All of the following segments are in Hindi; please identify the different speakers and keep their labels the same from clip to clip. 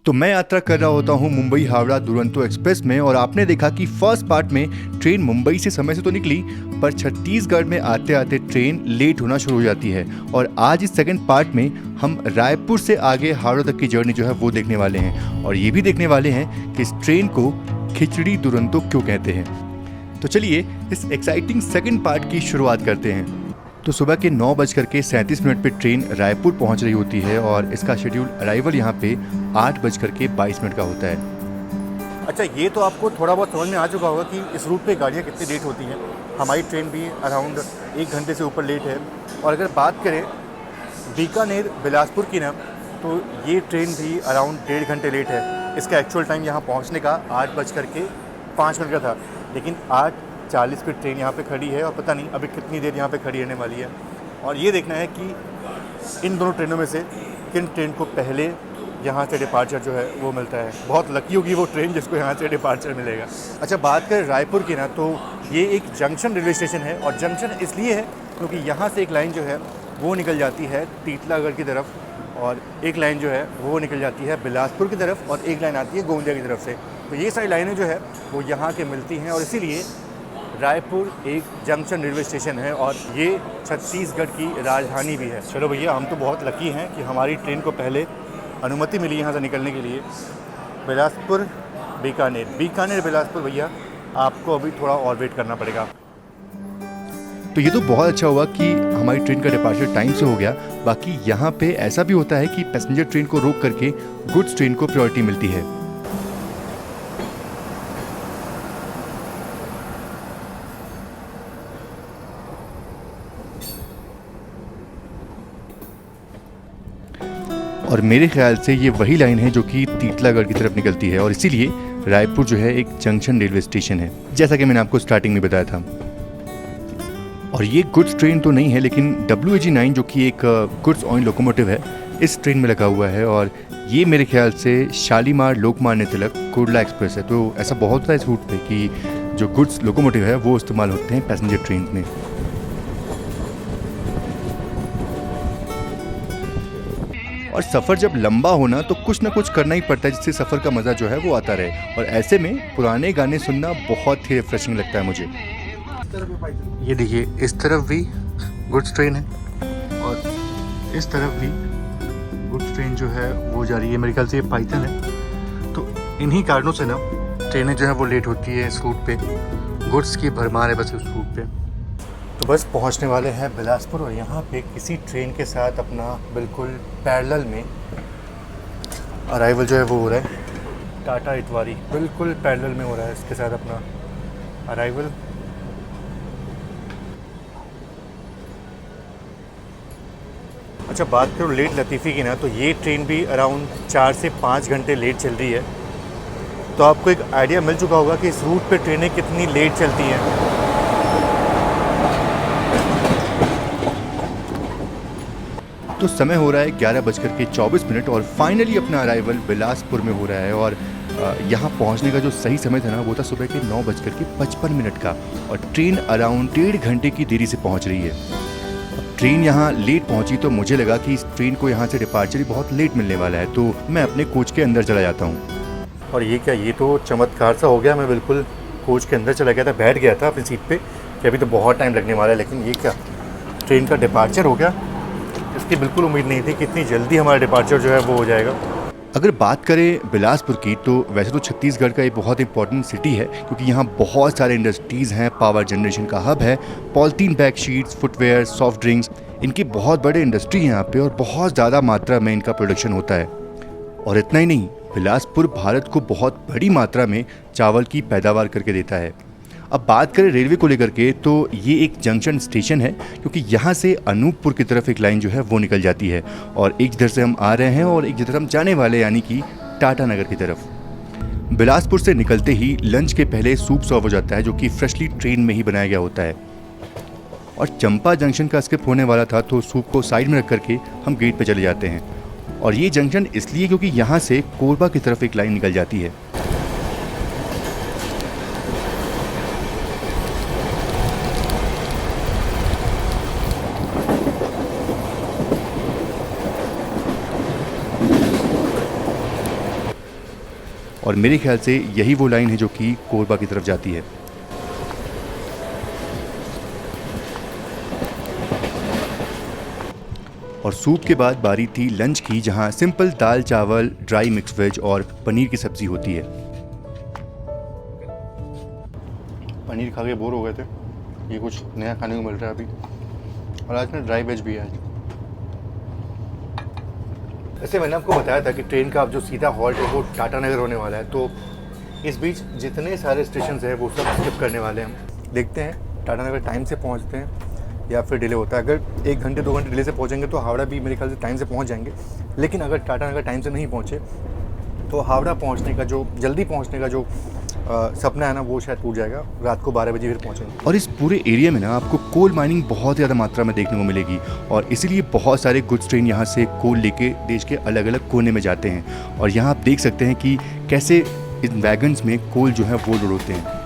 Speaker 1: तो मैं यात्रा कर रहा होता हूँ मुंबई हावड़ा दुरंतो एक्सप्रेस में और आपने देखा कि फर्स्ट पार्ट में ट्रेन मुंबई से समय से तो निकली पर छत्तीसगढ़ में आते आते ट्रेन लेट होना शुरू हो जाती है। और आज इस सेकंड पार्ट में हम रायपुर से आगे हावड़ा तक की जर्नी जो है वो देखने वाले हैं और ये भी देखने वाले हैं कि इस ट्रेन को खिचड़ी दुरंतो क्यों कहते हैं। तो चलिए इस एक्साइटिंग सेकंड पार्ट की शुरुआत करते हैं। तो सुबह के 9:37 पे ट्रेन रायपुर पहुंच रही होती है और इसका शेड्यूल अराइवल यहाँ पे 8:22 का होता है। अच्छा, ये तो आपको थोड़ा बहुत समझ में आ चुका होगा कि इस रूट पे गाड़ियाँ कितनी लेट होती हैं। हमारी ट्रेन भी अराउंड 1 घंटे से ऊपर लेट है। और अगर बात करें बीकानेर बिलासपुर की ना, तो ये ट्रेन भी अराउंड 1.5 घंटे लेट है। इसका एक्चुअल टाइम यहाँ पहुँचने का 8:05 का था, लेकिन 8:40 पे ट्रेन यहाँ पे खड़ी है और पता नहीं अभी कितनी देर यहाँ पे खड़ी रहने वाली है। और ये देखना है कि इन दोनों ट्रेनों में से किन ट्रेन को पहले यहाँ से डिपार्चर जो है वो मिलता है। बहुत लकी होगी वो ट्रेन जिसको यहाँ से डिपार्चर मिलेगा। अच्छा, बात करें रायपुर की ना, तो ये एक जंक्शन रेलवे स्टेशन है और जंक्शन इसलिए है क्योंकि यहाँ से एक लाइन जो है वो निकल जाती है टीटलागढ़ की तरफ और एक लाइन जो है वो निकल जाती है बिलासपुर की तरफ और एक लाइन आती है गोंदिया की तरफ से। तो ये सारी लाइनें जो है वो यहाँ के मिलती हैं और इसीलिए रायपुर एक जंक्शन रेलवे स्टेशन है और ये छत्तीसगढ़ की राजधानी भी है। चलो भैया, हम तो बहुत लकी हैं कि हमारी ट्रेन को पहले अनुमति मिली यहाँ से निकलने के लिए। बिलासपुर बीकानेर बिलासपुर भैया, आपको अभी थोड़ा और वेट करना पड़ेगा। तो ये तो बहुत अच्छा हुआ कि हमारी ट्रेन का डिपार्चर टाइम से हो गया। बाकी यहाँ पे ऐसा भी होता है कि पैसेंजर ट्रेन को रोक करके गुड्स ट्रेन को प्रायोरिटी मिलती है। और मेरे ख्याल से ये वही लाइन है जो कि टीटलागढ़ की तरफ निकलती है और इसीलिए रायपुर जो है एक जंक्शन रेलवे स्टेशन है, जैसा कि मैंने आपको स्टार्टिंग में बताया था। और ये गुड्स ट्रेन तो नहीं है, लेकिन WAG9 जो कि एक गुड्स ऑन लोकोमोटिव है, इस ट्रेन में लगा हुआ है। और ये मेरे ख्याल से शालीमार लोकमान्य तिलक कुर्ला एक्सप्रेस है। तो ऐसा बहुत होता है इस रूट पर कि जो गुड्स लोकोमोटिव है वो इस्तेमाल होते हैं पैसेंजर ट्रेन में। और सफ़र जब लंबा होना तो कुछ ना कुछ करना ही पड़ता है जिससे सफ़र का मज़ा जो है वो आता रहे। और ऐसे में पुराने गाने सुनना बहुत ही रिफ्रेशिंग लगता है मुझे। ये देखिए, इस तरफ भी गुड्स ट्रेन है और इस तरफ भी गुड्स ट्रेन जो है वो जा रही है। मेरे ख्याल से ये पाइथन है। तो इन्हीं कारणों से ना ट्रेनें जो है वो लेट होती है इस रूट पे। गुड्स की भरमार है बस इस रूट पे। तो बस पहुंचने वाले हैं बिलासपुर और यहाँ पे किसी ट्रेन के साथ अपना बिल्कुल पैरेलल में अराइवल जो है वो हो रहा है। टाटा इतवारी बिल्कुल पैरेलल में हो रहा है इसके साथ अपना अराइवल। अच्छा, बात करूँ लेट लतीफ़ी की ना, तो ये ट्रेन भी अराउंड 4 से 5 घंटे लेट चल रही है। तो आपको एक आइडिया मिल चुका होगा कि इस रूट पे ट्रेनें कितनी लेट चलती हैं। तो समय हो रहा है 11:24 और फाइनली अपना अराइवल बिलासपुर में हो रहा है। और यहाँ पहुँचने का जो सही समय था ना वो था सुबह के 9:55 का और ट्रेन अराउंड 1.5 घंटे की देरी से पहुँच रही है। अब ट्रेन यहाँ लेट पहुँची तो मुझे लगा कि इस ट्रेन को यहाँ से डिपार्चर ही बहुत लेट मिलने वाला है, तो मैं अपने कोच के अंदर चला जाता हूँ। और ये क्या, ये तो चमत्कार सा हो गया। मैं बिल्कुल कोच के अंदर चला गया था, बैठ गया था अपनी सीट पर कि अभी तो बहुत टाइम लगने वाला है, लेकिन ये क्या, ट्रेन का डिपार्चर हो गया। इसकी बिल्कुल उम्मीद नहीं थी कि इतनी जल्दी हमारा डिपार्चर जो है वो हो जाएगा। अगर बात करें बिलासपुर की, तो वैसे तो छत्तीसगढ़ का एक बहुत इंपॉर्टेंट सिटी है क्योंकि यहाँ बहुत सारे इंडस्ट्रीज़ हैं। पावर जनरेशन का हब है। Polythene bag sheets, footwear, soft drinks, इनकी बहुत बड़े इंडस्ट्री है यहाँ पे और बहुत ज़्यादा मात्रा में इनका प्रोडक्शन होता है। और इतना ही नहीं, बिलासपुर भारत को बहुत बड़ी मात्रा में चावल की पैदावार करके देता है। अब बात करें रेलवे को लेकर के, तो ये एक जंक्शन स्टेशन है क्योंकि यहाँ से अनूपपुर की तरफ एक लाइन जो है वो निकल जाती है और एक जिधर से हम आ रहे हैं और एक जिधर हम जाने वाले, यानी कि टाटा नगर की तरफ। बिलासपुर से निकलते ही लंच के पहले सूप सर्व हो जाता है जो कि फ्रेशली ट्रेन में ही बनाया गया होता है। और चंपा जंक्शन का स्किप होने वाला था तो सूप को साइड में रख करके हम गेट पर चले जाते हैं। और ये जंक्शन इसलिए क्योंकि यहाँ से कोरबा की तरफ एक लाइन निकल जाती है। और मेरे ख्याल से यही वो लाइन है जो कि कोरबा की तरफ जाती है। और सूप के बाद बारी थी लंच की, जहां सिंपल दाल चावल, ड्राई मिक्स वेज और पनीर की सब्जी होती है। पनीर खा के बोर हो गए थे, ये कुछ नया खाने को मिल रहा है अभी, और आज में ड्राई वेज भी है। ऐसे मैंने आपको बताया था कि ट्रेन का अब जो सीधा हॉल्ट है वो टाटा नगर होने वाला है, तो इस बीच जितने सारे स्टेशन हैं वो सब स्किप करने वाले हैं हम। देखते हैं टाटा नगर टाइम से पहुंचते हैं या फिर डिले होता है। अगर 1 घंटे 2 घंटे डिले से पहुंचेंगे तो हावड़ा भी मेरे ख्याल से टाइम से पहुंच जाएंगे, लेकिन अगर टाटा नगर टाइम से नहीं पहुंचे तो हावड़ा पहुंचने का जो जल्दी पहुंचने का जो सपना है ना, वो शायद टूट जाएगा। रात को 12 बजे फिर पहुंचेंगे। और इस पूरे एरिया में ना आपको कोल माइनिंग बहुत ज़्यादा मात्रा में देखने को मिलेगी, और इसीलिए बहुत सारे गुड्स ट्रेन यहाँ से कोल लेके देश के अलग अलग कोने में जाते हैं। और यहाँ आप देख सकते हैं कि कैसे इन वैगन्स में कोल जो है वो लोड होते हैं।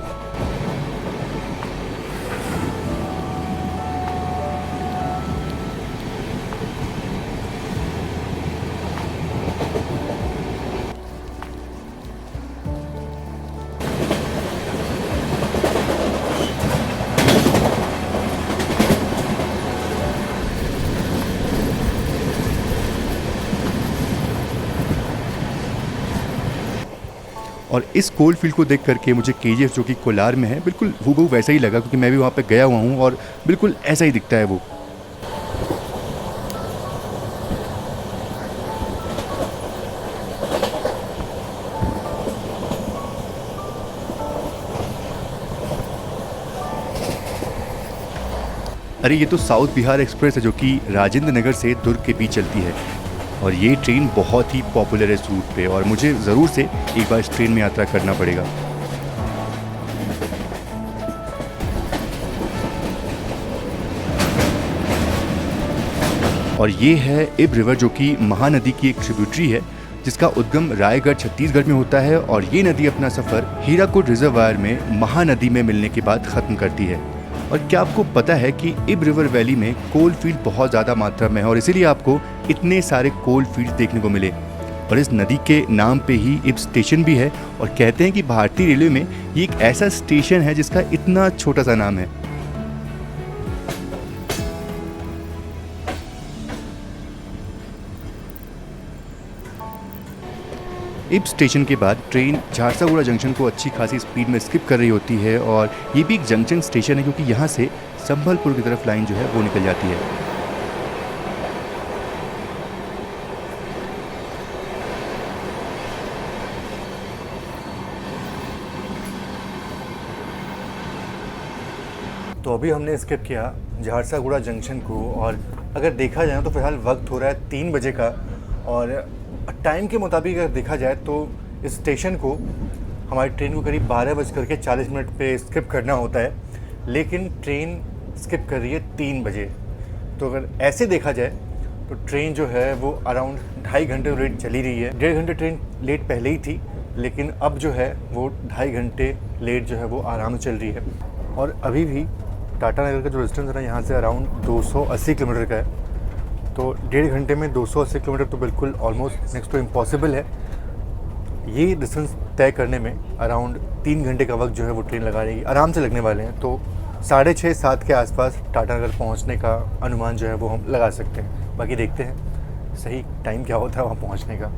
Speaker 1: और इस कोल फील्ड को देख करके मुझे केजीएफ जो कि कोलार में है बिल्कुल हूबहू वैसा ही लगा, क्योंकि मैं भी वहाँ पे गया हुआ हूँ और बिल्कुल ऐसा ही दिखता है वो। अरे ये तो साउथ बिहार एक्सप्रेस है जो कि राजेंद्र नगर से दुर्ग के बीच चलती है, और ये ट्रेन बहुत ही पॉपुलर है इस रूट पे, और मुझे ज़रूर से एक बार इस ट्रेन में यात्रा करना पड़ेगा। और ये है इब रिवर जो कि महानदी की एक ट्रिब्यूटरी है, जिसका उद्गम रायगढ़ छत्तीसगढ़ में होता है, और ये नदी अपना सफ़र हीराकुड रिजर्वायर में महानदी में मिलने के बाद ख़त्म करती है। और क्या आपको पता है कि इब रिवर वैली में कोल फील्ड बहुत ज़्यादा मात्रा में है, और इसीलिए आपको इतने सारे कोल फील्ड देखने को मिले। और इस नदी के नाम पे ही इब स्टेशन भी है, और कहते हैं कि भारतीय रेलवे में ये एक ऐसा स्टेशन है जिसका इतना छोटा सा नाम है। इब स्टेशन के बाद ट्रेन झारसागुड़ा जंक्शन को अच्छी खासी स्पीड में स्किप कर रही होती है, और ये भी एक जंक्शन स्टेशन है क्योंकि यहाँ से संबलपुर की तरफ लाइन जो है वो निकल जाती है। तो अभी हमने स्किप किया झारसागुड़ा जंक्शन को, और अगर देखा जाए तो फिलहाल वक्त हो रहा है 3 बजे का, और टाइम के मुताबिक अगर देखा जाए तो इस स्टेशन को हमारी ट्रेन को करीब 12:40 पे स्किप करना होता है, लेकिन ट्रेन स्किप कर रही है 3 बजे। तो अगर ऐसे देखा जाए तो ट्रेन जो है वो अराउंड 2.5 घंटे लेट चली रही है। 1.5 घंटे ट्रेन लेट पहले ही थी, लेकिन अब जो है वो 2.5 घंटे लेट जो है वो आराम से चल रही है। और अभी भी टाटा नगर का जो डिस्टेंस है ना, यहाँ से अराउंड 280 किलोमीटर का है, तो 1.5 घंटे में 280 किलोमीटर तो बिल्कुल ऑलमोस्ट नेक्स्ट टू इम्पॉसिबल है। ये डिस्टेंस तय करने में अराउंड 3 घंटे का वक्त जो है वो ट्रेन लगा रहेगी, आराम से लगने वाले हैं। तो 6:30-7 के आसपास टाटा नगर पहुंचने का अनुमान जो है वो हम लगा सकते हैं। बाकी देखते हैं सही टाइम क्या होता है वहाँ पहुँचने का।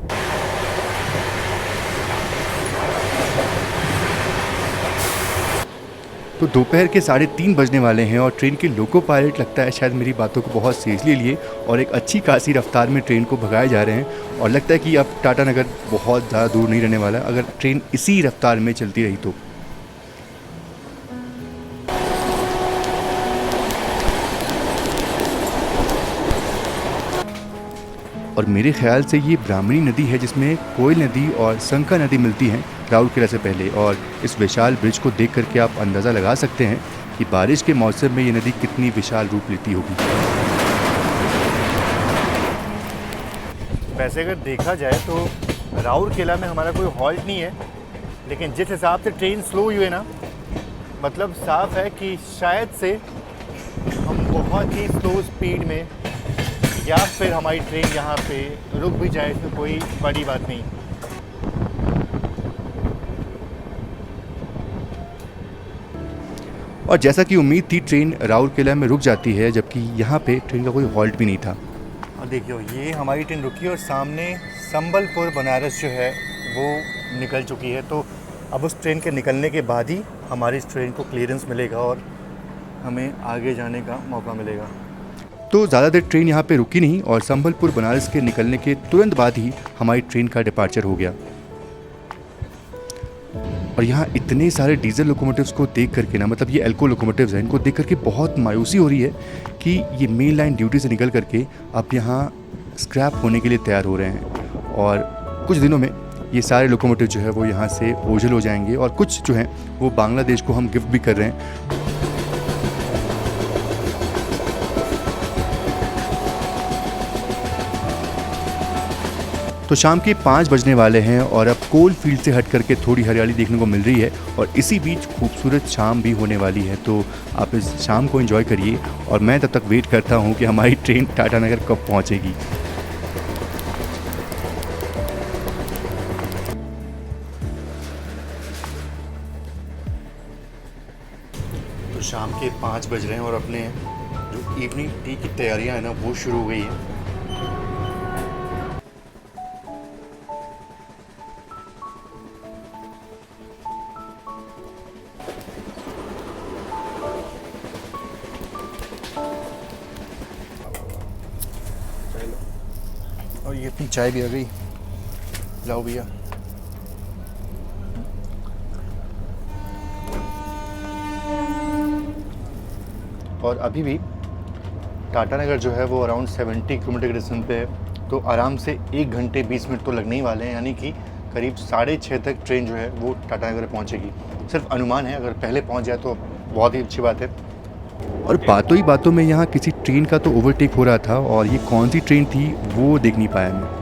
Speaker 1: तो दोपहर के 3:30 बजने वाले हैं, और ट्रेन के लोको पायलट लगता है शायद मेरी बातों को बहुत सीरियसली लिए, और एक अच्छी खासी रफ्तार में ट्रेन को भगाए जा रहे हैं। और लगता है कि अब टाटा नगर बहुत ज़्यादा दूर नहीं रहने वाला अगर ट्रेन इसी रफ्तार में चलती रही तो। और मेरे ख्याल से ये ब्राह्मणी नदी है जिसमें कोयल नदी और संका नदी मिलती हैं राउरकेला से पहले, और इस विशाल ब्रिज को देख करके आप अंदाज़ा लगा सकते हैं कि बारिश के मौसम में ये नदी कितनी विशाल रूप लेती होगी। वैसे अगर देखा जाए तो राउरकेला में हमारा कोई हॉल्ट नहीं है, लेकिन जिस हिसाब से ट्रेन स्लो हुई है ना, मतलब साफ है कि शायद से हम बहुत ही स्लो स्पीड में, या फिर हमारी ट्रेन यहाँ पे रुक भी जाए, इसमें कोई बड़ी बात नहीं। और जैसा कि उम्मीद थी ट्रेन राउरकेला में रुक जाती है, जबकि यहाँ पे ट्रेन का कोई हॉल्ट भी नहीं था। और देखियो ये हमारी ट्रेन रुकी और सामने संबलपुर बनारस जो है वो निकल चुकी है। तो अब उस ट्रेन के निकलने के बाद ही हमारी इस ट्रेन को क्लियरेंस मिलेगा और हमें आगे जाने का मौका मिलेगा। तो ज़्यादा देर ट्रेन यहाँ पे रुकी नहीं और संबलपुर बनारस के निकलने के तुरंत बाद ही हमारी ट्रेन का डिपार्चर हो गया। और यहाँ इतने सारे डीजल लोकोमोटिव्स को देख करके ना, मतलब ये एल्को लोकोमोटिव्स हैं, इनको देख करके बहुत मायूसी हो रही है कि ये मेन लाइन ड्यूटी से निकल करके अब यहाँ स्क्रैप होने के लिए तैयार हो रहे हैं। और कुछ दिनों में ये सारे लोकोमोटिव जो है वो यहाँ से ओझल हो जाएंगे और कुछ जो हैं वो बांग्लादेश को हम गिफ्ट भी कर रहे हैं। तो शाम के 5 बजने वाले हैं और अब कोल फील्ड से हट करके थोड़ी हरियाली देखने को मिल रही है और इसी बीच खूबसूरत शाम भी होने वाली है। तो आप इस शाम को एंजॉय करिए और मैं तब तक वेट करता हूँ कि हमारी ट्रेन टाटानगर कब पहुँचेगी। तो शाम के 5 बज रहे हैं और अपने जो इवनिंग टी की तैयारियाँ हैं ना वो शुरू हो गई हैं। और ये अपनी चाय भी आ गई, लाओ भैया। और अभी भी टाटानगर जो है वो अराउंड 70 किलोमीटर के डिस्टेंस पे है, तो आराम से 1 घंटे 20 मिनट तो लगने ही वाले हैं, यानी कि करीब 6:30 तक ट्रेन जो है वो टाटानगर पहुंचेगी। सिर्फ अनुमान है, अगर पहले पहुंच जाए तो बहुत ही अच्छी बात है। और बातों ही बातों में यहाँ किसी ट्रेन का तो ओवरटेक हो रहा था और ये कौन सी ट्रेन थी वो देख नहीं पाया मैं।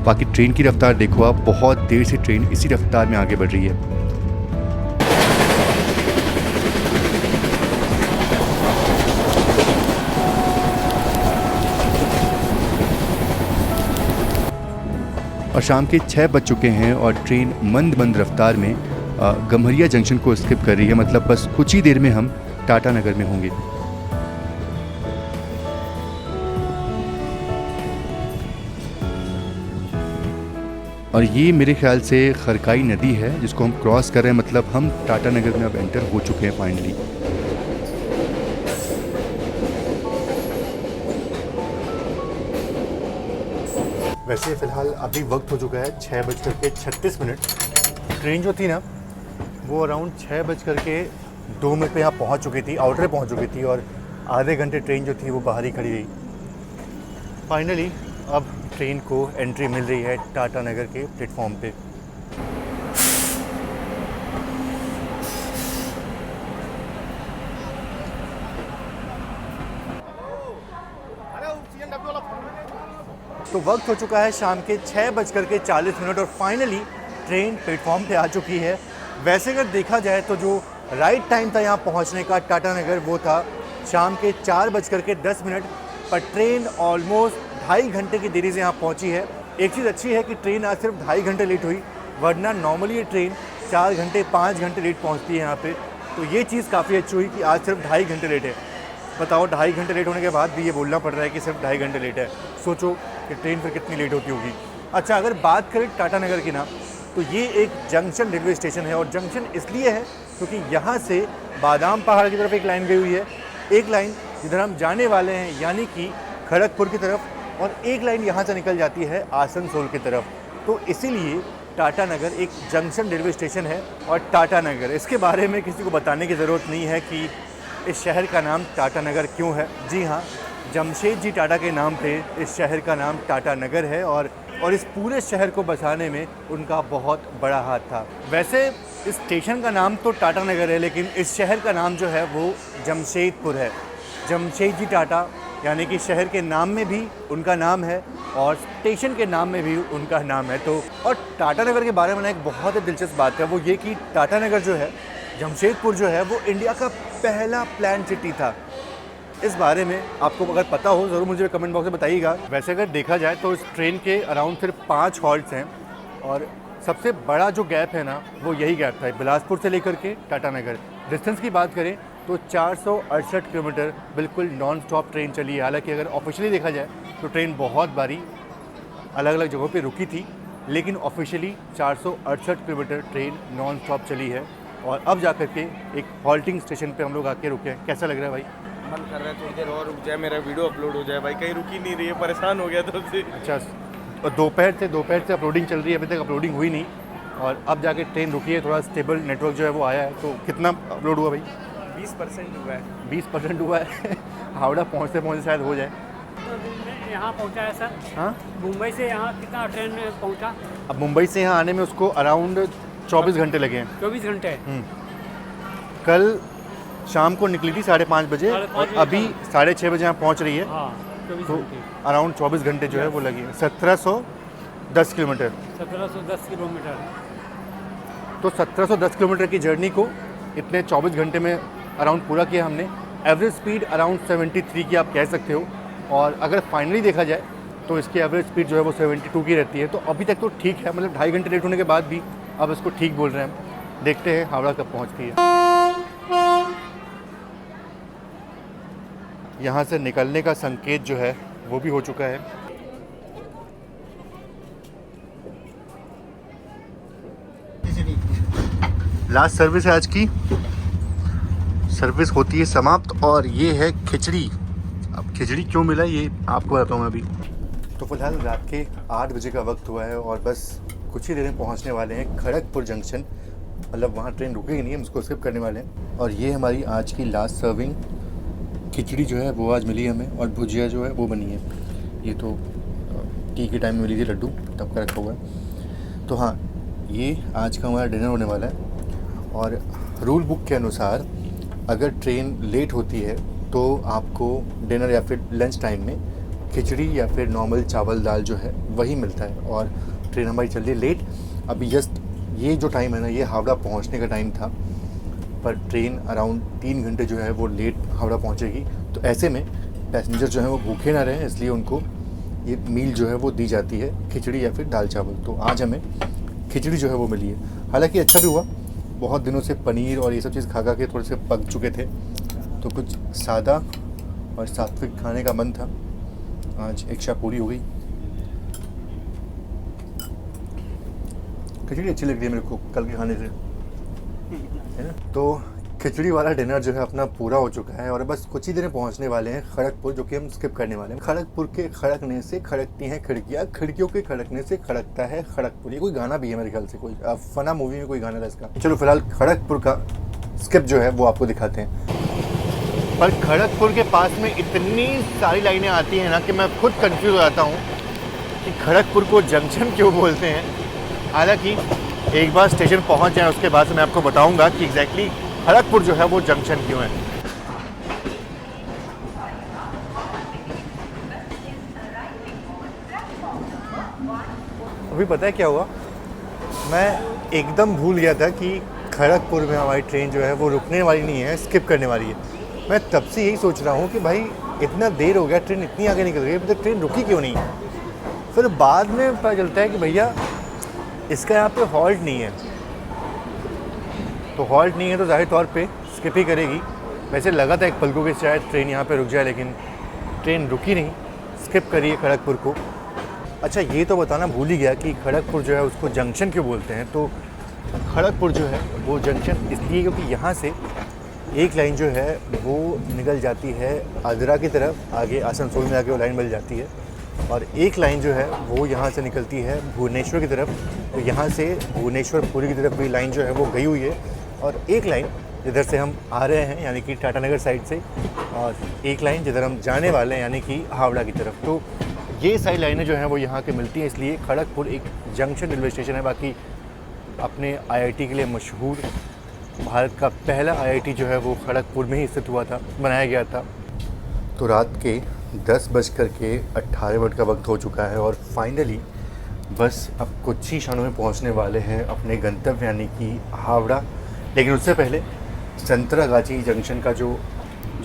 Speaker 1: बाकी ट्रेन की रफ्तार देखो आप, बहुत देर से ट्रेन इसी रफ्तार में आगे बढ़ रही है। और शाम के 6 बज चुके हैं और ट्रेन मंद मंद रफ्तार में गम्हरिया जंक्शन को स्किप कर रही है। मतलब बस कुछ ही देर में हम टाटानगर में होंगे। और ये मेरे ख्याल से खरकाई नदी है जिसको हम क्रॉस कर रहे हैं, मतलब हम टाटानगर में अब एंटर हो चुके हैं फाइनली। वैसे फ़िलहाल अभी वक्त हो चुका है 6:36। ट्रेन जो थी ना वो अराउंड 6:02 पे यहाँ पहुँच चुकी थी, आउटर पहुँच चुकी थी और आधे घंटे ट्रेन जो थी वो बाहर ही खड़ी रही। फाइनली अब ट्रेन को एंट्री मिल रही है टाटानगर के प्लेटफॉर्म पे। तो वक्त हो चुका है शाम के 6:40 और फाइनली ट्रेन प्लेटफॉर्म पे आ चुकी है। वैसे अगर देखा जाए तो जो राइट टाइम था यहाँ पहुँचने का टाटानगर वो था शाम के 4:10, पर ट्रेन ऑलमोस्ट 2.5 घंटे की देरी से यहाँ पहुँची है। एक चीज़ अच्छी है कि ट्रेन आज सिर्फ 2.5 घंटे लेट हुई, वरना नॉर्मली ये ट्रेन 4 घंटे 5 घंटे लेट पहुँचती है यहाँ पे। तो ये चीज़ काफ़ी अच्छी हुई कि आज सिर्फ 2.5 घंटे लेट है। बताओ 2.5 घंटे लेट होने के बाद भी ये बोलना पड़ रहा है कि सिर्फ 2.5 घंटे लेट है। सोचो कि ट्रेन फिर कितनी लेट होती होगी। अच्छा, अगर बात करें टाटानगर की ना, तो ये एक जंक्शन रेलवे स्टेशन है और जंक्शन इसलिए है क्योंकि यहाँ से बादाम पहाड़ की तरफ एक लाइन गई हुई है, एक लाइन जिधर हम जाने वाले हैं यानी कि खड़गपुर की तरफ, और एक लाइन यहाँ से निकल जाती है आसनसोल की तरफ। तो इसीलिए टाटानगर एक जंक्शन रेलवे स्टेशन है। और टाटानगर, इसके बारे में किसी को बताने की ज़रूरत नहीं है कि इस शहर का नाम टाटानगर क्यों है। जी हाँ, जमशेद जी टाटा के नाम पे इस शहर का नाम टाटानगर है और इस पूरे शहर को बसाने में उनका बहुत बड़ा हाथ था। वैसे इस स्टेशन का नाम तो टाटानगर है, लेकिन इस शहर का नाम जो है वो जमशेदपुर है। जमशेद जी टाटा यानी कि शहर के नाम में भी उनका नाम है और स्टेशन के नाम में भी उनका नाम है। तो और टाटानगर के बारे में ना एक बहुत ही दिलचस्प बात है, वो ये कि टाटानगर जो है, जमशेदपुर जो है, वो इंडिया का पहला प्लान सिटी था। इस बारे में आपको अगर पता हो ज़रूर मुझे कमेंट बॉक्स में बताइएगा। वैसे अगर देखा जाए तो इस ट्रेन के अराउंड सिर्फ 5 हॉल्ट्स हैं और सबसे बड़ा जो गैप है ना वो यही गैप था, बिलासपुर से लेकर के टाटानगर। डिस्टेंस की बात करें तो 468 किलोमीटर बिल्कुल नॉन स्टॉप ट्रेन चली है। हालांकि अगर ऑफिशियली देखा जाए तो ट्रेन बहुत बारी अलग अलग जगहों पे रुकी थी, लेकिन officially 468 kilometre train non stop चली है। और अब जा कर के एक हॉल्टिंग स्टेशन पे हम लोग आके रुके हैं। कैसा लग रहा है भाई?
Speaker 2: मन कर रहा है थोड़ी देर और रुक जाए, मेरा वीडियो अपलोड हो जाए भाई, कहीं रुकी नहीं रही है, परेशान हो गया तो उससे।
Speaker 1: अच्छा, और दोपहर से अपलोडिंग चल रही है, अभी तक अपलोडिंग हुई नहीं और अब जाके ट्रेन रुकी है, थोड़ा स्टेबल नेटवर्क जो है वो आया है। तो कितना अपलोड हुआ भाई?
Speaker 2: 20% हुआ है।
Speaker 1: 20% हुआ है। हावड़ा पहुँचते पहुँचते शायद हो जाए।
Speaker 3: यहाँ पहुँचा है सर।
Speaker 1: हाँ,
Speaker 3: मुंबई से यहाँ कितना ट्रेन में पहुँचा?
Speaker 1: अब मुंबई से यहाँ आने में उसको अराउंड 24 घंटे लगे हैं।
Speaker 3: 24 घंटे।
Speaker 1: कल शाम को निकली थी 5:30 बजे
Speaker 3: 5:30
Speaker 1: और अभी 6:30 बजे यहाँ पहुँच रही है।
Speaker 3: हाँ, 24
Speaker 1: तो
Speaker 3: घंटे।
Speaker 1: अराउंड 24 घंटे जो है वो लगे हैं। 1710 किलोमीटर।
Speaker 3: 1710 किलोमीटर।
Speaker 1: तो 1710 किलोमीटर की जर्नी को इतने 24 घंटे में अराउंड पूरा किया हमने। एवरेज स्पीड अराउंड 73 की आप कह सकते हो, और अगर फाइनली देखा जाए तो इसकी एवरेज स्पीड जो है वो 72 की रहती है। तो अभी तक तो ठीक है, मतलब 2.5 घंटे लेट होने के बाद भी अब इसको ठीक बोल रहे हैं हम। देखते हैं हावड़ा कब पहुंचती है। यहाँ से निकलने का संकेत जो है वो भी हो चुका है। लास्ट सर्विस है आज की, सर्विस होती है समाप्त। और ये है खिचड़ी। अब खिचड़ी क्यों मिला ये आपको बताता हूँ अभी। तो फिलहाल रात के 8 बजे का वक्त हुआ है और बस कुछ ही देर में पहुँचने वाले हैं खड़गपुर जंक्शन। मतलब वहाँ ट्रेन रुकेगी नहीं, हम उसको स्किप करने वाले हैं। और ये हमारी आज की लास्ट सर्विंग खिचड़ी जो है वो आज मिली है हमें, और भुजिया जो है वो बनी है। ये तो टी के टाइम में मिली थी, लड्डू तब का रखा हुआ है। तो हाँ, ये आज का हमारा डिनर होने वाला है। और रूल बुक के अनुसार अगर ट्रेन लेट होती है तो आपको डिनर या फिर लंच टाइम में खिचड़ी या फिर नॉर्मल चावल दाल जो है वही मिलता है। और ट्रेन हमारी चल रही है लेट। अभी जस्ट ये जो टाइम है ना, ये हावड़ा पहुंचने का टाइम था, पर ट्रेन अराउंड 3 घंटे जो है वो लेट हावड़ा पहुंचेगी। तो ऐसे में पैसेंजर जो है वो भूखे ना रहें, इसलिए उनको ये मील जो है वो दी जाती है, खिचड़ी या फिर दाल चावल। तो आज हमें खिचड़ी जो है वो मिली है। हालांकि अच्छा भी हुआ, बहुत दिनों से पनीर और ये सब चीज़ खा के थोड़े से पक चुके थे, तो कुछ सादा और सात्विक खाने का मन था। आज इच्छा पूरी हो गई। खिचड़ी अच्छी लग रही है मेरे को कल के खाने से, है ना। तो खिचड़ी वाला डिनर जो है अपना पूरा हो चुका है और बस कुछ ही देर में पहुंचने वाले हैं खड़गपुर, जो कि हम स्किप करने वाले हैं। खड़गपुर के खड़कने से खड़कती हैं खिड़कियाँ, खिड़कियों के खड़कने से खड़कता है खड़गपुर। ये कोई गाना भी है मेरे ख्याल से, कोई फना मूवी में कोई गाना था इसका। चलो फिलहाल खड़गपुर का स्किप जो है वो आपको दिखाते हैं। पर खड़गपुर के पास में इतनी सारी लाइनें आती हैं ना कि मैं खुद कंफ्यूज हो जाता हूँ कि खड़गपुर को जंक्शन क्यों बोलते हैं। हालांकि एक बार स्टेशन पहुंच जाए उसके बाद से मैं आपको बताऊंगा कि एग्जैक्टली खड़गपुर जो है वो जंक्शन क्यों है। अभी पता है क्या हुआ, मैं एकदम भूल गया था कि खड़गपुर में हमारी ट्रेन जो है वो रुकने वाली नहीं है, स्किप करने वाली है। मैं तब से यही सोच रहा हूँ कि भाई इतना देर हो गया, ट्रेन इतनी आगे निकल गई, अभी तक ट्रेन रुकी क्यों नहीं। फिर बाद में पता चलता है कि भैया इसका यहाँ पे हॉल्ट नहीं है। तो हॉल्ट नहीं है तो ज़ाहिर तौर पे स्किप ही करेगी। वैसे लगा था एक पलकों के शायद ट्रेन यहाँ पे रुक जाए, लेकिन ट्रेन रुकी नहीं, स्किप करी है खड़गपुर को। अच्छा, ये तो बताना भूल ही गया कि खड़गपुर जो है उसको जंक्शन क्यों बोलते हैं। तो खड़गपुर जो है वो जंक्शन इसलिए क्योंकि यहाँ से एक लाइन जो है वो निकल जाती है आगरा की तरफ, आगे आसनसोल में आके वो लाइन मिल जाती है। और एक लाइन जो है वो यहाँ से निकलती है भुवनेश्वर की तरफ। तो यहाँ से भुवनेश्वर पूरी की तरफ भी लाइन जो है वो गई हुई है। और एक लाइन जिधर से हम आ रहे हैं यानी कि टाटानगर साइड से, और एक लाइन जिधर हम जाने वाले हैं यानी कि हावड़ा की तरफ। तो ये सारी लाइनें जो हैं वो यहाँ के मिलती हैं, इसलिए खड़गपुर एक जंक्शन रेलवे स्टेशन है। बाकी अपने आईआईटी के लिए मशहूर भारत का पहला आईआईटी जो है वो खड़गपुर में ही स्थित हुआ था, बनाया गया था। तो रात के 10:18 का वक्त हो चुका है और फाइनली बस अब कुछ ही क्षणों में पहुंचने वाले हैं अपने गंतव्य यानी कि हावड़ा। लेकिन उससे पहले संतरागाछी जंक्शन का जो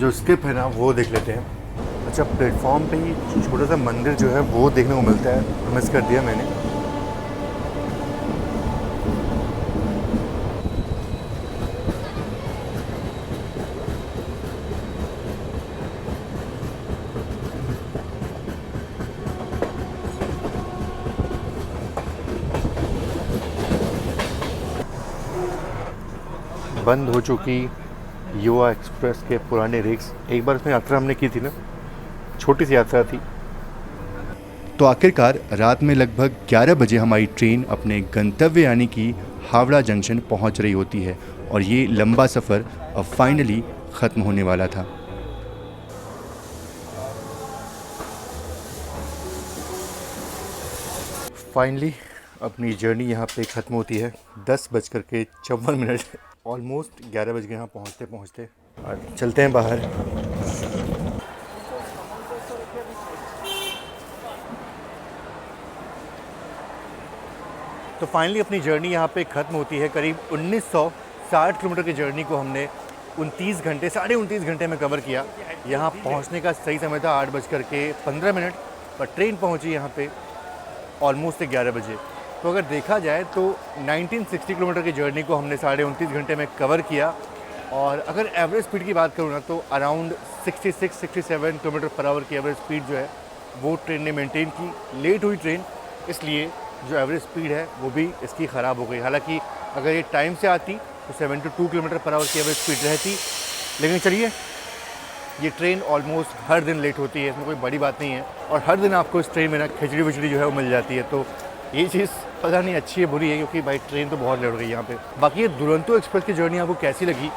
Speaker 1: जो स्किप है ना वो देख लेते हैं। अच्छा, प्लेटफॉर्म पे ही छोटा सा मंदिर जो है वो देखने को मिलता है, मिस कर दिया मैंने। बंद हो चुकी युवा एक्सप्रेस के पुराने रेक्स। एक बार इसमें यात्रा हमने की थी ना, छोटी सी यात्रा थी। तो आखिरकार रात में लगभग 11 बजे हमारी ट्रेन अपने गंतव्य यानी कि हावड़ा जंक्शन पहुंच रही होती है और ये लंबा सफ़र अब फाइनली ख़त्म होने वाला था। फाइनली अपनी जर्नी यहाँ पे ख़त्म होती है। 10:54। ऑलमोस्ट 11 बज गए यहाँ पहुँचते पहुँचते। और चलते हैं बाहर। तो फाइनली अपनी जर्नी यहाँ पे ख़त्म होती है। करीब 1960 किलोमीटर की जर्नी को हमने 29 घंटे, 29.5 घंटे में कवर किया। यहाँ पहुँचने का सही समय था 8:15, पर ट्रेन पहुँची यहाँ पे ऑलमोस्ट 11 बजे। तो अगर देखा जाए तो 1960 किलोमीटर की जर्नी को हमने 29.5 घंटे में कवर किया। और अगर एवरेज स्पीड की बात करूँ ना तो अराउंड 66-67 किलोमीटर पर आवर की एवरेज स्पीड जो है वो ट्रेन ने मेंटेन की। लेट हुई ट्रेन, इसलिए जो एवरेज स्पीड है वो भी इसकी ख़राब हो गई। हालांकि अगर ये टाइम से आती तो 72 किलोमीटर पर आवर की एवरेज स्पीड रहती। लेकिन चलिए, ये ट्रेन ऑलमोस्ट हर दिन लेट होती है, इसमें कोई बड़ी बात नहीं है। और हर दिन आपको इस ट्रेन में ना खिचड़ी विचड़ी जो है वो मिल जाती है। तो ये चीज़ पता नहीं अच्छी है बुरी है, क्योंकि भाई ट्रेन तो बहुत लेट हो गई यहाँ पे। बाकी ये दुरंतो एक्सप्रेस की जर्नी आपको कैसी लगी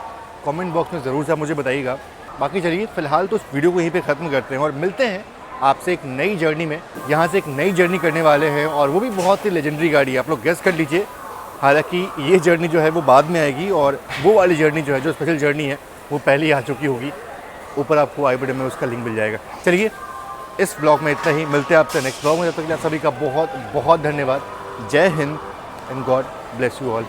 Speaker 1: कमेंट बॉक्स में ज़रूर से आप मुझे बताइएगा। बाकी चलिए फ़िलहाल तो इस वीडियो को यहीं पे ख़त्म करते हैं और मिलते हैं आपसे एक नई जर्नी में। यहाँ से एक नई जर्नी करने वाले हैं और वो भी बहुत ही लेजेंडरी गाड़ी है, आप लोग गेस कर लीजिए। हालांकि ये जर्नी जो है वो बाद में आएगी और वो वाली जर्नी जो है, जो स्पेशल जर्नी है, वो पहले ही आ चुकी होगी। ऊपर आपको आई बटन में उसका लिंक मिल जाएगा। चलिए, इस ब्लॉग में इतना ही, मिलते हैं आपसे नेक्स्ट ब्लॉग में। जब तक आप सभी का बहुत बहुत धन्यवाद। जय Hind and God bless you all.